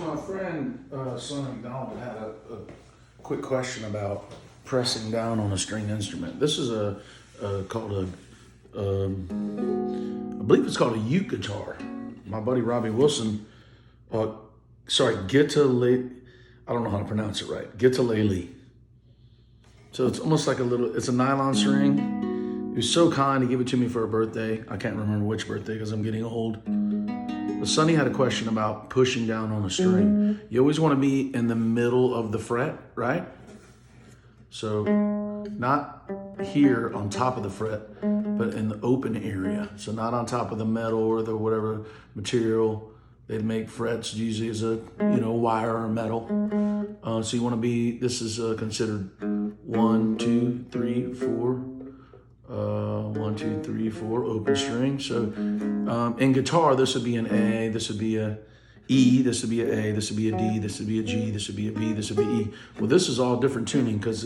So my friend Sonny McDonald had a quick question about pressing down on a string instrument. This is called I believe it's called a uke guitar. My buddy Robbie Wilson, Guitalele, I don't know how to pronounce it right. Guitalele. So it's almost like it's a nylon string. He was so kind to give it to me for a birthday. I can't remember which birthday because I'm getting old. But Sonny had a question about pushing down on a string. You always want to be in the middle of the fret, right? So not here on top of the fret, but in the open area. So not on top of the metal or the whatever material they make frets, usually is a wire or metal. So you want to be, this is considered 1, 2, 3, 4. 1, 2, 3, 4 open string. So in guitar, this would be an A, this would be a E, this would be an A, this would be a D, this would be a G, this would be a B, this would be E. Well, this is all different tuning because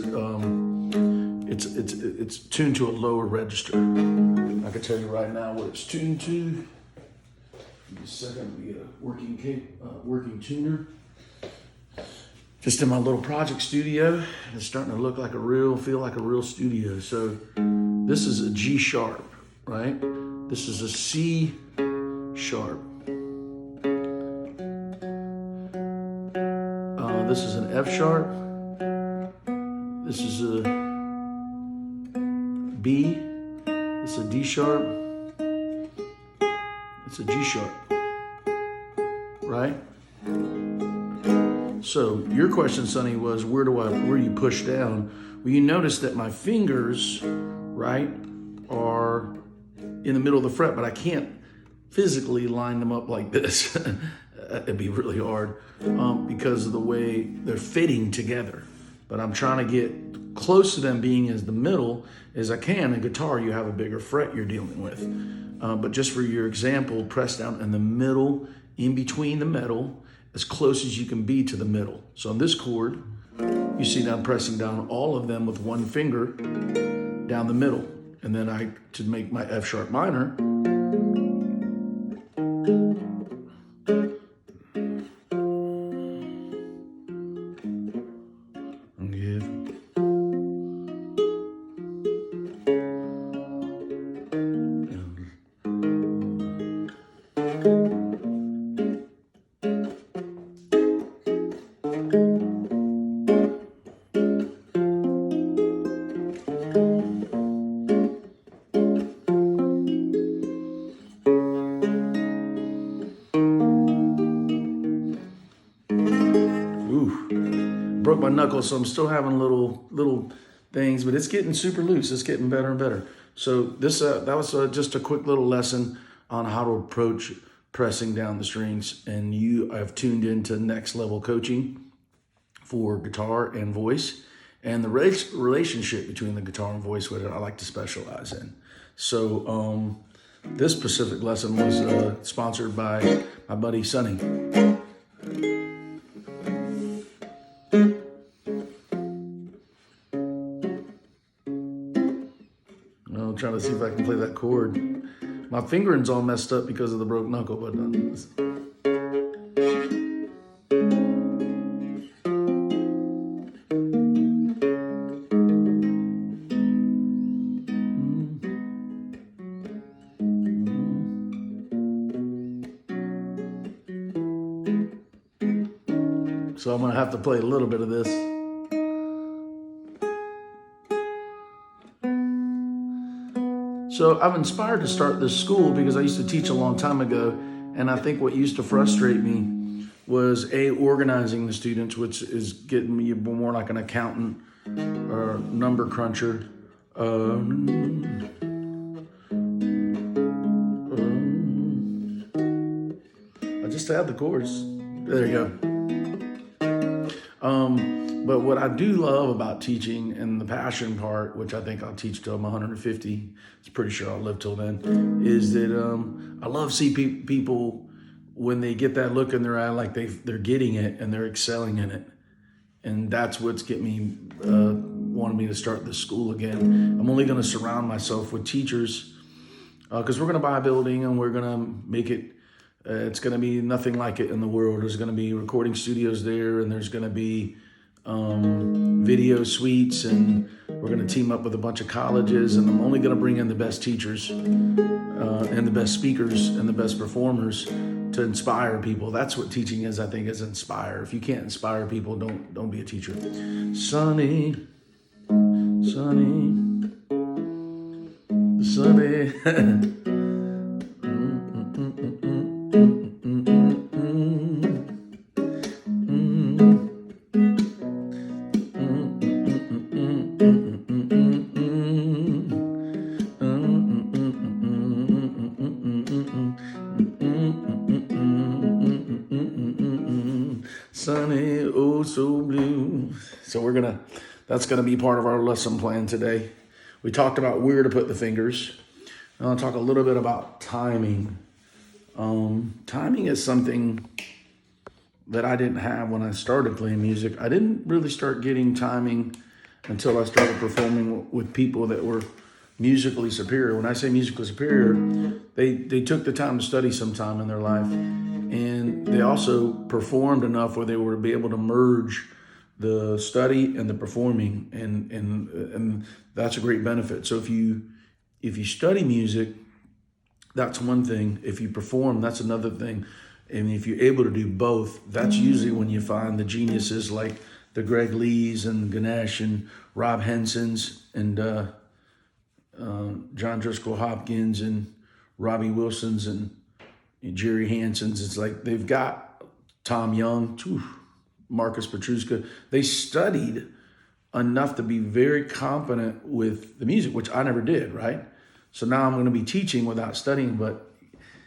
it's tuned to a lower register. I can tell you right now what it's tuned to. Give me a second, we get a working tuner. Just in my little project studio, it's starting to look like feel like a real studio. So this is a G sharp, right? This is a C sharp. This is an F sharp. This is a B. This is a D sharp. It's a G sharp, right? So your question, Sonny, was where do you push down? Well, you notice that my fingers, right, are in the middle of the fret, but I can't physically line them up like this. It'd be really hard because of the way they're fitting together. But I'm trying to get close to them being as the middle as I can. In guitar, you have a bigger fret you're dealing with. But just for your example, press down in the middle, in between the metal, as close as you can be to the middle. So on this chord, you see that I'm pressing down all of them with one finger down the middle. And then to make my F sharp minor, broke my knuckles, so I'm still having little things, but it's getting super loose. It's getting better and better. So this that was just a quick little lesson on how to approach pressing down the strings. And you have tuned into Next Level Coaching for guitar and voice, and the relationship between the guitar and voice, what I like to specialize in. So this specific lesson was sponsored by my buddy Sonny. I'm trying to see if I can play that chord. My fingering's all messed up because of the broke knuckle, but so I'm gonna have to play a little bit of this. So I'm inspired to start this school because I used to teach a long time ago, and I think what used to frustrate me was organizing the students, which is getting me more like an accountant or number cruncher. I just add the chords. There you go. But what I do love about teaching, and the passion part, which I think I'll teach till I'm 150, it's pretty sure I'll live till then, is that I love see people when they get that look in their eye, like they're getting it and they're excelling in it. And that's what's getting me, wanted me to start this school again. I'm only going to surround myself with teachers because we're going to buy a building and we're going to make it It's going to be nothing like it in the world. There's going to be recording studios there, and there's going to be video suites, and we're going to team up with a bunch of colleges, and I'm only going to bring in the best teachers and the best speakers and the best performers to inspire people. That's what teaching is, I think, is inspire. If you can't inspire people, don't be a teacher. Sunny, sunny, oh so blue. So that's gonna be part of our lesson plan today. We talked about where to put the fingers. I want to talk a little bit about timing. Timing is something that I didn't have when I started playing music. I didn't really start getting timing until I started performing with people that were musically superior. When I say musically superior, they took the time to study some time in their life, and they also performed enough where they were to be able to merge the study and the performing, and that's a great benefit. So if you study music, that's one thing. If you perform, that's another thing. And if you're able to do both, that's usually when you find the geniuses like the Greg Lees and Ganesh and Rob Hensons and John Driscoll Hopkins and Robbie Wilsons and Jerry Hansons. It's like they've got Tom Young, Marcus Petruska. They studied enough to be very competent with the music, which I never did, right? So now I'm going to be teaching without studying, but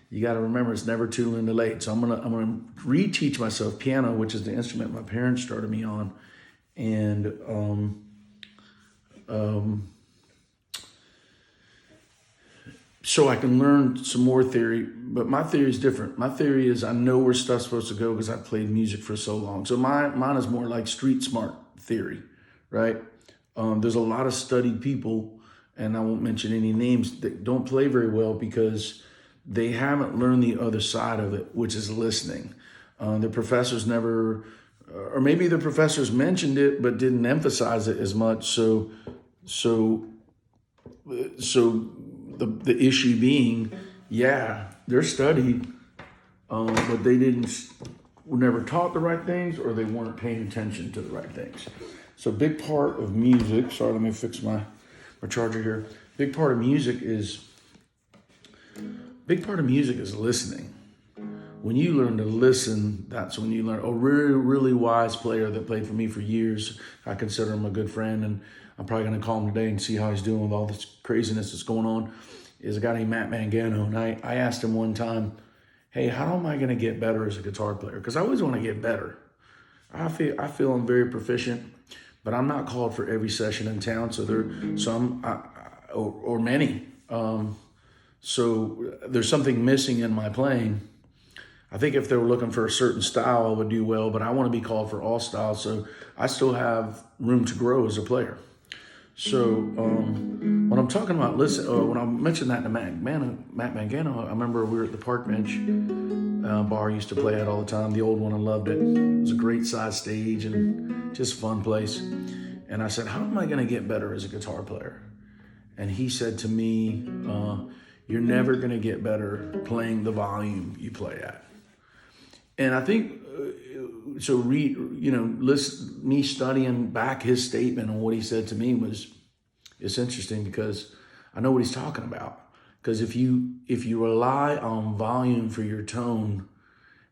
you got to remember it's never too little too late. So I'm going to reteach myself piano, which is the instrument my parents started me on, and so I can learn some more theory. But my theory is different. My theory is I know where stuff's supposed to go because I've played music for so long. So mine is more like street smart theory, right? There's a lot of studied people, and I won't mention any names, that don't play very well because they haven't learned the other side of it, which is listening. The professors never, or maybe the professors mentioned it but didn't emphasize it as much. So the issue being, yeah, they're studied, but they were never taught the right things, or they weren't paying attention to the right things. So big part of music, sorry, let me fix my charger here. Big part of music is listening. When you learn to listen, that's when you learn. A really, really wise player that played for me for years, I consider him a good friend, and I'm probably going to call him today and see how he's doing with all this craziness that's going on, is a guy named Matt Mangano. And I asked him one time, hey, how am I going to get better as a guitar player? Because I always want to get better. I feel I'm very proficient, but I'm not called for every session in town. So or many. So there's something missing in my playing. I think if they were looking for a certain style, I would do well, but I want to be called for all styles. So I still have room to grow as a player. So when I'm talking about when I mentioned that to Matt Mangano, I remember we were at the Park Bench bar I used to play at all the time. The old one, I loved it. It was a great size stage and just fun place. And I said, how am I going to get better as a guitar player? And he said to me, you're never going to get better playing the volume you play at. And I think, me studying back his statement and what he said to me it's interesting because I know what he's talking about. Because if you rely on volume for your tone,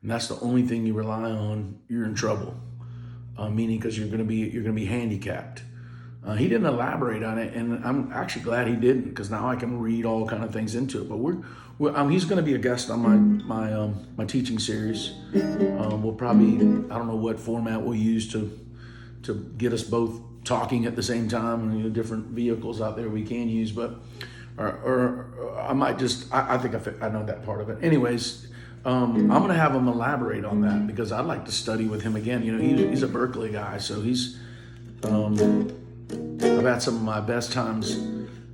and that's the only thing you rely on, you're in trouble. Meaning because you're going to be handicapped. He didn't elaborate on it, and I'm actually glad he didn't, because now I can read all kind of things into it. But he's going to be a guest on my teaching series. We'll probably, I don't know what format we'll use to get us both talking at the same time, and different vehicles out there we can use. But or I might just I think I know that part of it. Anyways, I'm going to have him elaborate on that because I'd like to study with him again. He's a Berklee guy, so he's. I've had some of my best times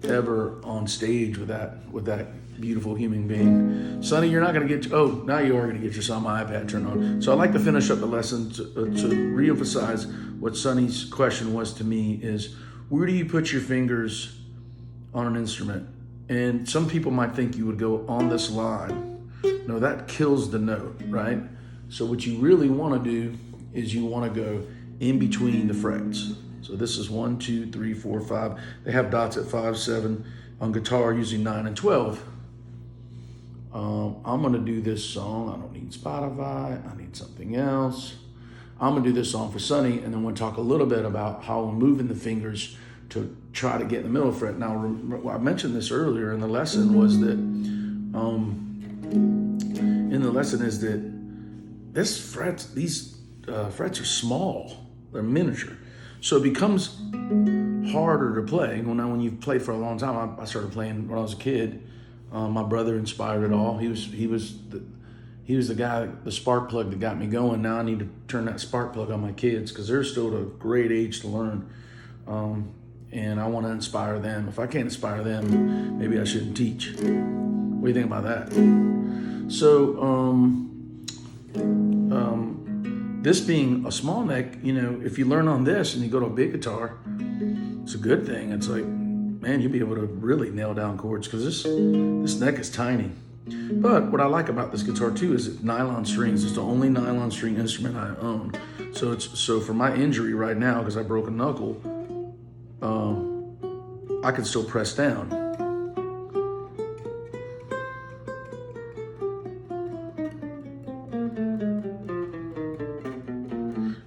ever on stage with that beautiful human being. Sonny, you're not going to get, oh, now you are going to get your son my iPad turned on. So I like to finish up the lesson to reemphasize what Sonny's question was to me is, where do you put your fingers on an instrument? And some people might think you would go on this line. No, that kills the note, right? So what you really want to do is you want to go in between the frets. So this is 1, 2, 3, 4, 5. They have dots at 5, 7. On guitar, using 9 and 12. I'm gonna do this song. I don't need Spotify. I need something else. I'm gonna do this song for Sonny, and then we'll talk a little bit about how we're moving the fingers to try to get in the middle fret. Now, I mentioned this earlier in the lesson was that, these frets are small. They're miniature. So it becomes harder to play. Well, now when you've played for a long time, I started playing when I was a kid. My brother inspired it all. He was the guy, the spark plug that got me going. Now I need to turn that spark plug on my kids because they're still at a great age to learn. And I want to inspire them. If I can't inspire them, maybe I shouldn't teach. What do you think about that? So, this being a small neck, if you learn on this and you go to a big guitar, it's a good thing. It's like, man, you'll be able to really nail down chords because this neck is tiny. But what I like about this guitar too is it's nylon strings. It's the only nylon string instrument I own. So for my injury right now, because I broke a knuckle, I can still press down.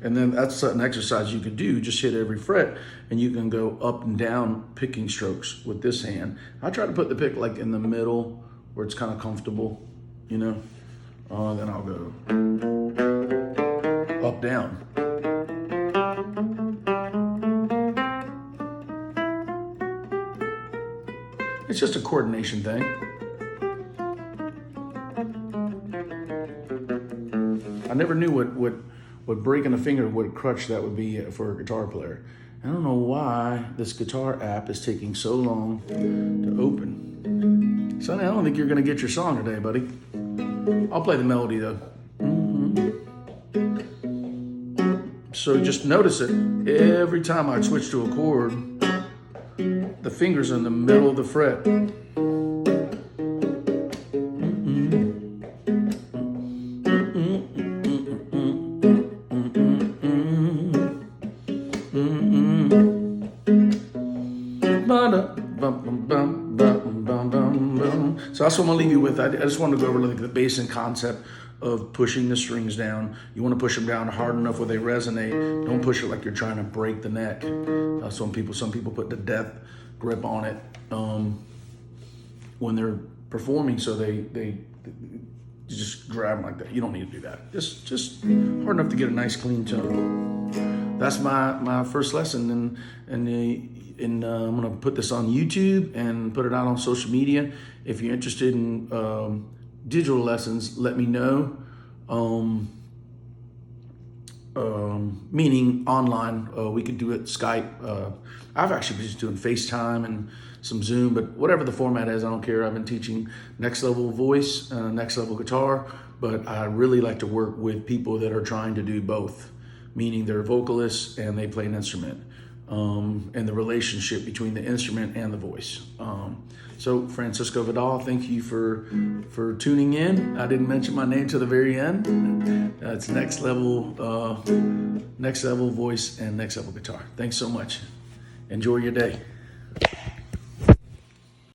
And then that's an exercise you can do. Just hit every fret and you can go up and down picking strokes with this hand. I try to put the pick like in the middle where it's kind of comfortable, Then I'll go up, down. It's just a coordination thing. I never knew what breaking a finger, what crutch that would be for a guitar player. I don't know why this guitar app is taking so long to open. Sonny, I don't think you're gonna get your song today, buddy. I'll play the melody though. So just notice it. Every time I switch to a chord, the fingers are in the middle of the fret. So that's what I'm gonna leave you with. I just want to go over like the basic concept of pushing the strings down. You want to push them down hard enough where they resonate. Don't push it like you're trying to break the neck. Some people put the death grip on it when they're performing, so they just grab them like that. You don't need to do that. Just hard enough to get a nice clean tone. That's my first lesson, and I'm gonna put this on YouTube and put it out on social media. If you're interested in digital lessons, let me know. Meaning online, we could do it Skype. I've actually been just doing FaceTime and some Zoom, but whatever the format is, I don't care. I've been teaching next level voice, next level guitar, but I really like to work with people that are trying to do both, meaning they're vocalists and they play an instrument, and the relationship between the instrument and the voice. So Francisco Vidal, thank you for tuning in. I didn't mention my name to the very end. It's next level voice and next level guitar. Thanks so much. Enjoy your day.